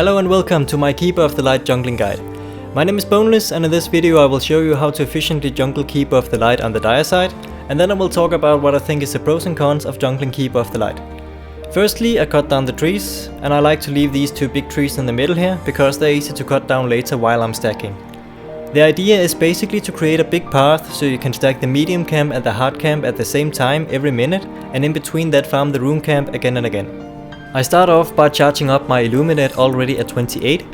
Hello and welcome to my Keeper of the Light jungling guide. My name is Boneless, and in this video I will show you how to efficiently jungle Keeper of the Light on the dire side, and then I will talk about what I think is the pros and cons of jungling Keeper of the Light. Firstly, I cut down the trees, and I like to leave these two big trees in the middle here because they're easy to cut down later while I'm stacking. The idea is basically to create a big path so you can stack the medium camp and the hard camp at the same time every minute, and in between that farm the rune camp again and again. I start off by charging up my Illuminate already at 28.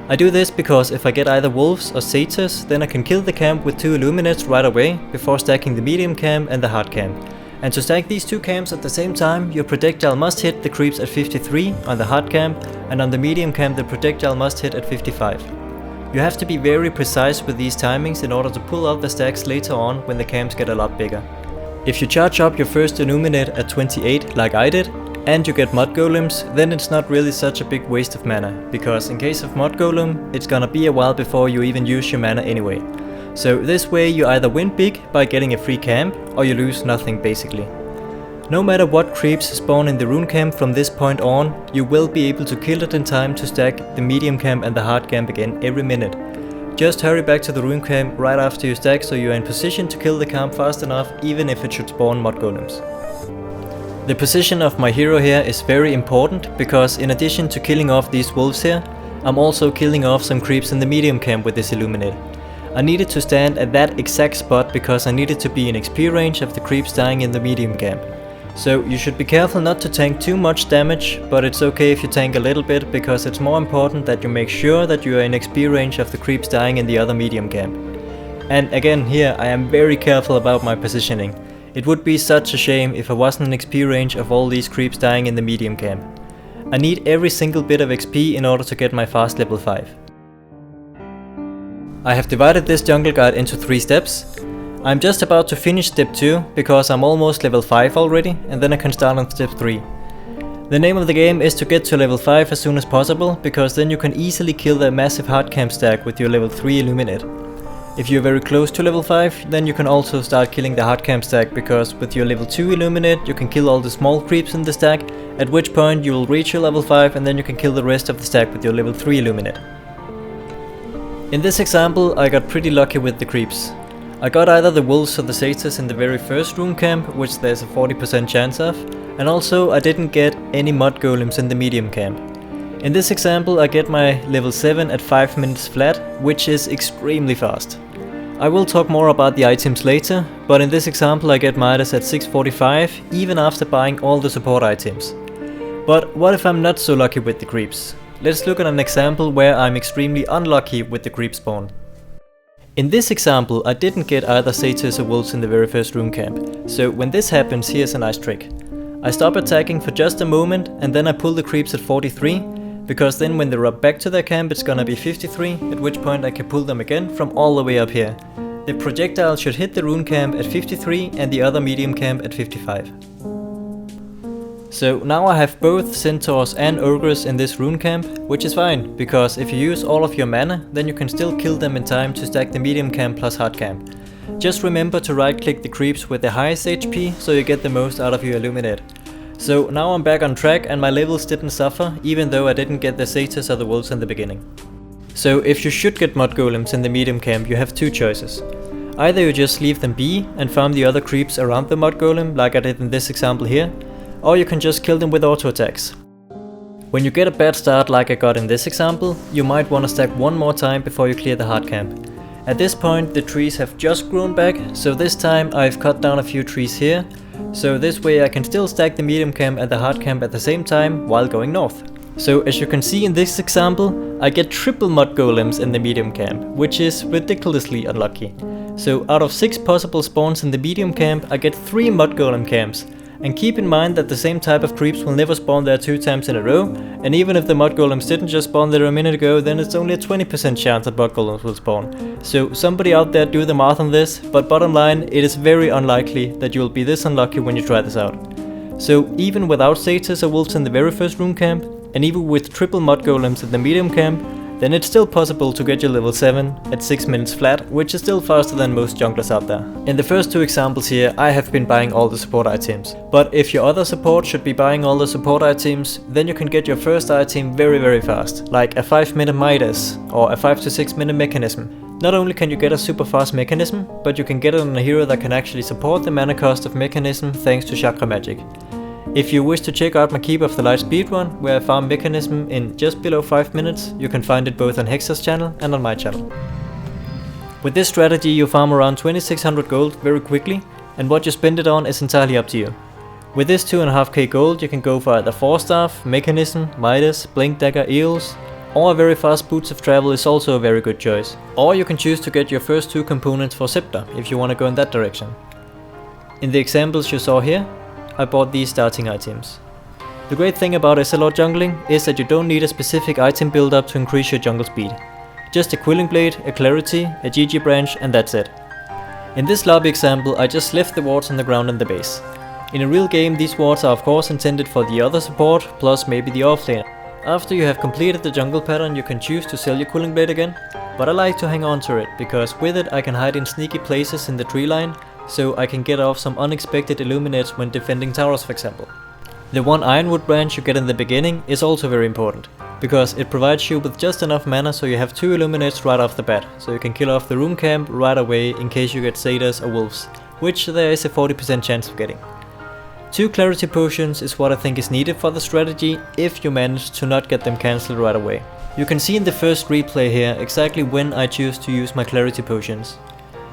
I do this because if I get either wolves or satyrs, then I can kill the camp with 2 Illuminates right away before stacking the medium camp and the hard camp. And to stack these two camps at the same time, your projectile must hit the creeps at 53 on the hard camp, and on the medium camp the projectile must hit at 55. You have to be very precise with these timings in order to pull out the stacks later on when the camps get a lot bigger. If you charge up your first Illuminate at 28 like I did, and you get mud golems, then it's not really such a big waste of mana, because in case of mud golem, it's gonna be a while before you even use your mana anyway. So this way you either win big by getting a free camp, or you lose nothing basically. No matter what creeps spawn in the rune camp from this point on, you will be able to kill it in time to stack the medium camp and the hard camp again every minute. Just hurry back to the rune camp right after you stack so you are in position to kill the camp fast enough, even if it should spawn mud golems. The position of my hero here is very important, because in addition to killing off these wolves here, I'm also killing off some creeps in the medium camp with this Illuminate. I needed to stand at that exact spot because I needed to be in XP range of the creeps dying in the medium camp. So you should be careful not to tank too much damage, but it's okay if you tank a little bit, because it's more important that you make sure that you are in XP range of the creeps dying in the other medium camp. And again here I am very careful about my positioning. It would be such a shame if I wasn't in XP range of all these creeps dying in the medium camp. I need every single bit of XP in order to get my fast level 5. I have divided this jungle guide into 3 steps. I'm just about to finish step 2 because I'm almost level 5 already, and then I can start on step 3. The name of the game is to get to level 5 as soon as possible, because then you can easily kill the massive hard camp stack with your level 3 Illuminate. If you're very close to level 5, then you can also start killing the hard camp stack, because with your level 2 Illuminate you can kill all the small creeps in the stack, at which point you will reach your level 5 and then you can kill the rest of the stack with your level 3 Illuminate. In this example I got pretty lucky with the creeps. I got either the wolves or the satyrs in the very first rune camp, which there's a 40% chance of, and also I didn't get any mud golems in the medium camp. In this example I get my level 7 at 5 minutes flat, which is extremely fast. I will talk more about the items later, but in this example I get Midas at 6:45 even after buying all the support items. But what if I'm not so lucky with the creeps? Let's look at an example where I'm extremely unlucky with the creep spawn. In this example I didn't get either satyrs or wolves in the very first rune camp, so when this happens, here's a nice trick. I stop attacking for just a moment and then I pull the creeps at 43, because then when they rub back to their camp it's gonna be 53, at which point I can pull them again from all the way up here. The projectile should hit the rune camp at 53 and the other medium camp at 55. So now I have both centaurs and ogres in this rune camp, which is fine, because if you use all of your mana, then you can still kill them in time to stack the medium camp plus hard camp. Just remember to right click the creeps with the highest HP so you get the most out of your Illuminate. So now I'm back on track and my levels didn't suffer, even though I didn't get the satyrs or the wolves in the beginning. So if you should get mud golems in the medium camp, you have 2 choices. Either you just leave them be and farm the other creeps around the mud golem like I did in this example here, or you can just kill them with auto attacks. When you get a bad start like I got in this example, you might want to stack one more time before you clear the hard camp. At this point the trees have just grown back, so this time I've cut down a few trees here, so this way I can still stack the medium camp and the hard camp at the same time while going north. So as you can see in this example, I get triple mud golems in the medium camp, which is ridiculously unlucky. So out of 6 possible spawns in the medium camp, I get 3 mud golem camps. And keep in mind that the same type of creeps will never spawn there 2 times in a row, and even if the mud golems didn't just spawn there a minute ago, then it's only a 20% chance that mud golems will spawn. So somebody out there do the math on this, but bottom line, it is very unlikely that you will be this unlucky when you try this out. So even without satyrs or wolves in the very first rune camp, and even with triple mud golems in the medium camp, then it's still possible to get your level 7 at 6 minutes flat, which is still faster than most junglers out there. In the first two examples here, I have been buying all the support items. But if your other support should be buying all the support items, then you can get your first item very fast, like a 5-minute Midas or a 5 to 6 minute mechanism. Not only can you get a super fast mechanism, but you can get it on a hero that can actually support the mana cost of mechanism thanks to chakra magic. If you wish to check out my Keep of the Light speedrun, where I farm mechanism in just below 5 minutes, you can find it both on Hexa's channel and on my channel. With this strategy you farm around 2600 gold very quickly, and what you spend it on is entirely up to you. With this 2.5k gold you can go for either 4-staff, mechanism, Midas, blink dagger, eels, or a very fast boots of travel is also a very good choice. Or you can choose to get your first 2 components for scepter if you want to go in that direction. In the examples you saw here, I bought these starting items. The great thing about SLR jungling is that you don't need a specific item build up to increase your jungle speed. Just a Quilling Blade, a Clarity, a GG branch, and that's it. In this lobby example I just left the wards on the ground in the base. In a real game these wards are of course intended for the other support plus maybe the offlaner. After you have completed the jungle pattern you can choose to sell your Quilling Blade again, but I like to hang on to it because with it I can hide in sneaky places in the tree line, so I can get off some unexpected illuminates when defending towers for example. The one Ironwood branch you get in the beginning is also very important, because it provides you with just enough mana so you have 2 illuminates right off the bat, so you can kill off the room camp right away in case you get satyrs or wolves, which there is a 40% chance of getting. 2 clarity potions is what I think is needed for the strategy if you manage to not get them cancelled right away. You can see in the first replay here exactly when I choose to use my clarity potions.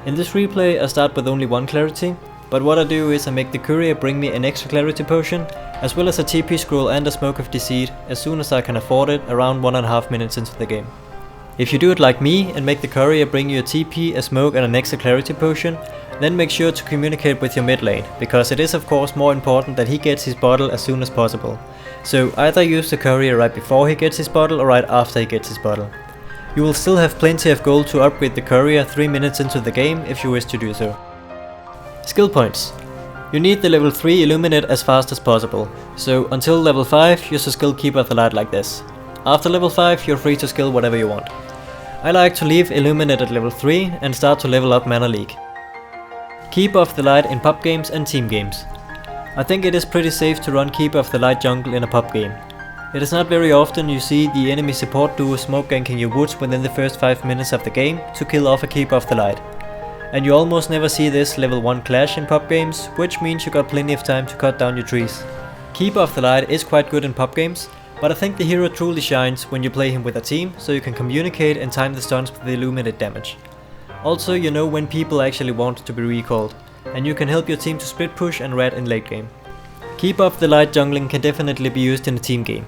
In this replay I start with only 1 clarity, but what I do is I make the courier bring me an extra clarity potion, as well as a TP scroll and a smoke of deceit as soon as I can afford it around 1.5 minutes into the game. If you do it like me and make the courier bring you a TP, a smoke and an extra clarity potion, then make sure to communicate with your mid lane, because it is of course more important that he gets his bottle as soon as possible. So either use the courier right before he gets his bottle or right after he gets his bottle. You will still have plenty of gold to upgrade the courier 3 minutes into the game if you wish to do so. Skill points. You need the level 3 Illuminate as fast as possible, so until level 5 use a skill Keep of the Light like this. After level 5 you're free to skill whatever you want. I like to leave Illuminate at level 3 and start to level up Mana Leak. Keep of the Light in pub games and team games. I think it is pretty safe to run Keep of the Light jungle in a pub game. It is not very often you see the enemy support duo smoke ganking your woods within the first 5 minutes of the game to kill off a Keep of the Light. And you almost never see this level 1 clash in pub games, which means you got plenty of time to cut down your trees. Keep of the Light is quite good in pub games, but I think the hero truly shines when you play him with a team, so you can communicate and time the stuns with the illuminated damage. Also you know when people actually want to be recalled, and you can help your team to split push and rat in late game. Keep of the Light jungling can definitely be used in a team game.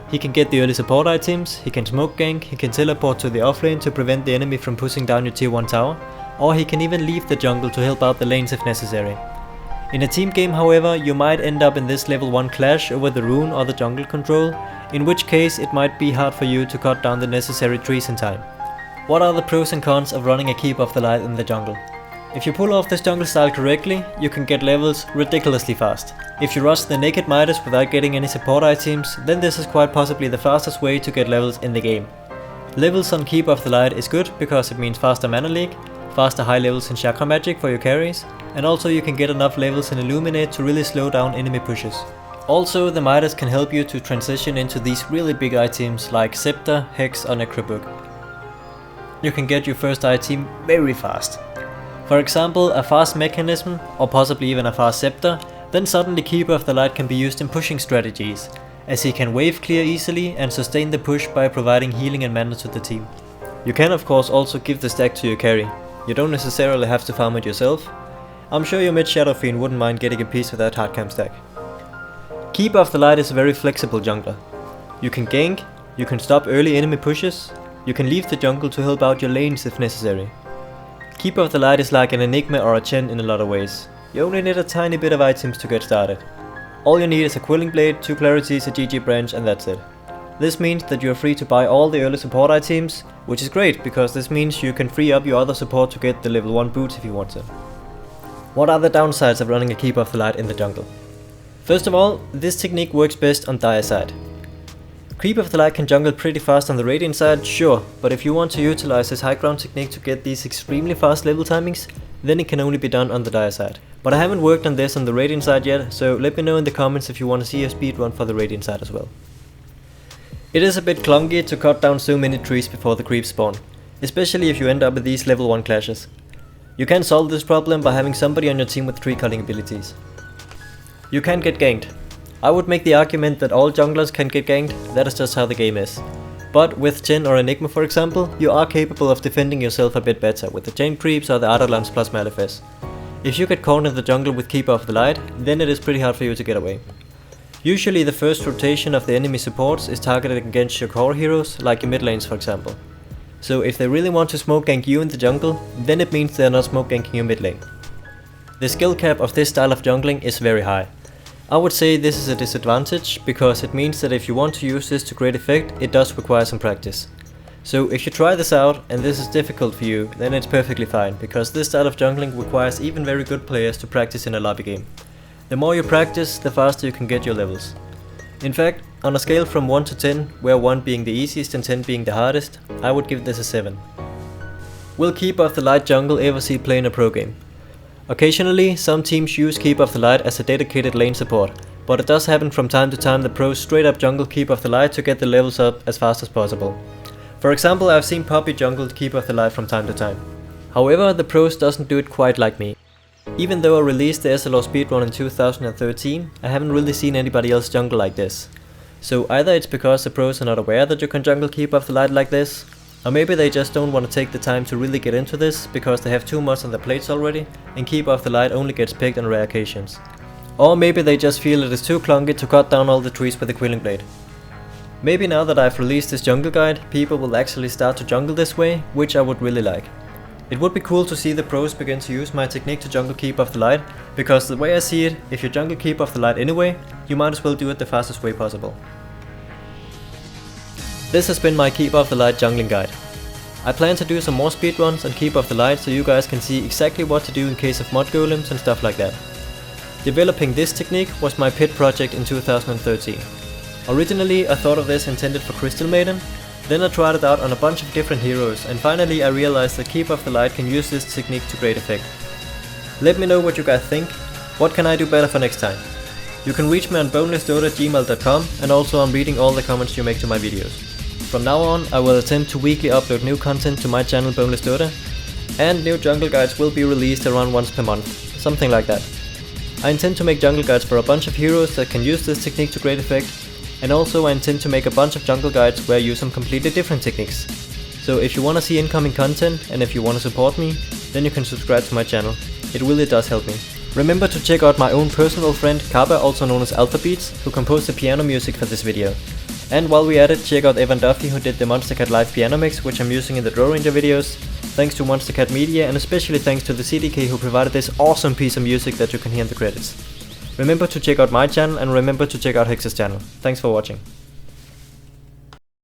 He can get the early support items, he can smoke gank, he can teleport to the offlane to prevent the enemy from pushing down your tier 1 tower, or he can even leave the jungle to help out the lanes if necessary. In a team game however, you might end up in this level 1 clash over the rune or the jungle control, in which case it might be hard for you to cut down the necessary trees in time. What are the pros and cons of running a Keep of the Light in the jungle? If you pull off this jungle style correctly, you can get levels ridiculously fast. If you rush the naked Midas without getting any support items, then this is quite possibly the fastest way to get levels in the game. Levels on Keep of the Light is good because it means faster mana leak, faster high levels in chakra magic for your carries, and also you can get enough levels in Illuminate to really slow down enemy pushes. Also the Midas can help you to transition into these really big items like Scepter, Hex or Necrobook. You can get your first item very fast. For example, a fast mechanism or possibly even a fast scepter, then suddenly Keeper of the Light can be used in pushing strategies, as he can wave clear easily and sustain the push by providing healing and mana to the team. You can of course also give the stack to your carry. You don't necessarily have to farm it yourself. I'm sure your mid Shadow Fiend wouldn't mind getting a piece of that hardcam stack. Keeper of the Light is a very flexible jungler. You can gank, you can stop early enemy pushes, you can leave the jungle to help out your lanes if necessary. Keeper of the Light is like an Enigma or a Chen in a lot of ways. You only need a tiny bit of items to get started. All you need is a Quilling Blade, 2 Clarities, a GG branch and that's it. This means that you are free to buy all the early support items, which is great because this means you can free up your other support to get the level 1 boots if you want to. What are the downsides of running a Keeper of the Light in the jungle? First of all, this technique works best on dire side. Creep of the Light can jungle pretty fast on the Radiant side, sure, but if you want to utilize this high ground technique to get these extremely fast level timings, then it can only be done on the Dire side. But I haven't worked on this on the Radiant side yet, so let me know in the comments if you want to see a speedrun for the Radiant side as well. It is a bit clunky to cut down so many trees before the creeps spawn, especially if you end up with these level 1 clashes. You can solve this problem by having somebody on your team with tree cutting abilities. You can get ganked. I would make the argument that all junglers can get ganked, that is just how the game is. But with Jhin or Enigma for example, you are capable of defending yourself a bit better with the chain creeps or the Ardalans plus Malefes. If you get cornered in the jungle with Keeper of the Light, then it is pretty hard for you to get away. Usually the first rotation of the enemy supports is targeted against your core heroes, like your mid lanes for example. So if they really want to smoke gank you in the jungle, then it means they are not smoke ganking your mid lane. The skill cap of this style of jungling is very high. I would say this is a disadvantage, because it means that if you want to use this to great effect, it does require some practice. So if you try this out and this is difficult for you, then it's perfectly fine, because this style of jungling requires even very good players to practice in a lobby game. The more you practice, the faster you can get your levels. In fact, on a scale from 1 to 10, where 1 being the easiest and 10 being the hardest, I would give this a 7. Will Keeper of the Light jungle ever see play in a pro game? Occasionally, some teams use Keeper of the Light as a dedicated lane support, but it does happen from time to time that pros straight up jungle Keeper of the Light to get the levels up as fast as possible. For example, I've seen Poppy jungle Keeper of the Light from time to time. However, the pros doesn't do it quite like me. Even though I released the SLO speedrun in 2013, I haven't really seen anybody else jungle like this. So either it's because the pros are not aware that you can jungle Keeper of the Light like this, or maybe they just don't want to take the time to really get into this because they have too much on their plates already and Keeper of the Light only gets picked on rare occasions. Or maybe they just feel it is too clunky to cut down all the trees with a Quilling Blade. Maybe now that I've released this jungle guide, people will actually start to jungle this way, which I would really like. It would be cool to see the pros begin to use my technique to jungle Keeper of the Light, because the way I see it, if you jungle Keeper of the Light anyway, you might as well do it the fastest way possible. This has been my Keeper of the Light jungling guide. I plan to do some more speedruns on Keeper of the Light so you guys can see exactly what to do in case of mod golems and stuff like that. Developing this technique was my pet project in 2013. Originally I thought of this intended for Crystal Maiden, then I tried it out on a bunch of different heroes and finally I realized that Keeper of the Light can use this technique to great effect. Let me know what you guys think. What can I do better for next time? You can reach me on boneless@gmail.com, and also I'm reading all the comments you make to my videos. From now on, I will attempt to weekly upload new content to my channel Boneless Dota, and new jungle guides will be released around once per month, something like that. I intend to make jungle guides for a bunch of heroes that can use this technique to great effect, and also I intend to make a bunch of jungle guides where I use some completely different techniques. So if you want to see incoming content, and if you want to support me, then you can subscribe to my channel. It really does help me. Remember to check out my own personal friend Kappa, also known as Beatz, who composed the piano music for this video. And while we're at it, check out Evan Duffy, who did the Monstercat live piano mix, which I'm using in the Draw Ranger videos. Thanks to Monstercat Media, and especially thanks to the CDK who provided this awesome piece of music that you can hear in the credits. Remember to check out my channel, and remember to check out Hex's channel. Thanks for watching.